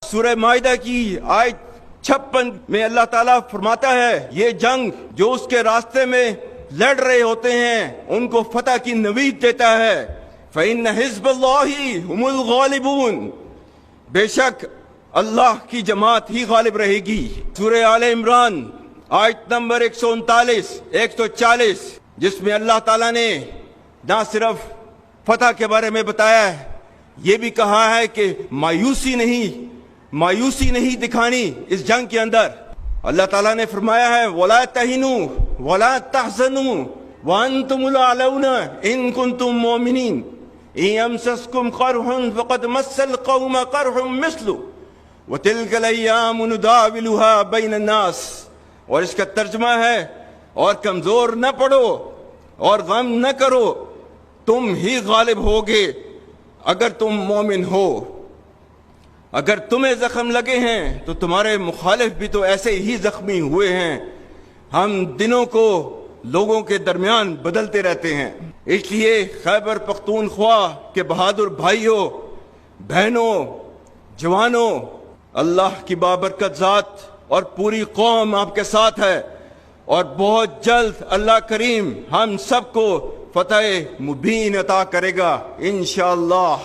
سورہ مائدہ کی آیت 56 میں اللہ تعالیٰ فرماتا ہے یہ جنگ جو اس کے راستے میں لڑ رہے ہوتے ہیں ان کو فتح کی نوید دیتا ہے۔ فَإِنَّ حِزْبَ اللَّهِ هُمُ الْغَالِبُونَ، بے شک اللہ کی جماعت ہی غالب رہے گی۔ سورہ آل عمران آیت نمبر 139 140 جس میں اللہ تعالیٰ نے نہ صرف فتح کے بارے میں بتایا ہے، یہ بھی کہا ہے کہ مایوسی نہیں دکھانی اس جنگ کے اندر۔ اللہ تعالیٰ نے فرمایا ہے وَلَا تَهِنُوا وَلَا تَحْزَنُوا وَأَنْتُمُ الْأَعْلَوْنَ إِن كُنتُم مُّؤْمِنِينَ إِن يَمْسَسْكُمْ قَرْحٌ فَقَدْ مَسَّ الْقَوْمَ قَرْحٌ مِثْلُهُ وَتِلْكَ الْأَيَّامُ نُدَاوِلُهَا بَيْنَ النَّاسِ، اور اس کا ترجمہ ہے اور کمزور نہ پڑو اور غم نہ کرو، تم ہی غالب ہوگے اگر تم مومن ہو۔ اگر تمہیں زخم لگے ہیں تو تمہارے مخالف بھی تو ایسے ہی زخمی ہوئے ہیں۔ ہم دنوں کو لوگوں کے درمیان بدلتے رہتے ہیں، اس لیے خیبر پختونخوا کے بہادر بھائیوں، بہنوں، جوانوں، اللہ کی بابرکت ذات اور پوری قوم آپ کے ساتھ ہے، اور بہت جلد اللہ کریم ہم سب کو فتح مبین عطا کرے گا انشاءاللہ۔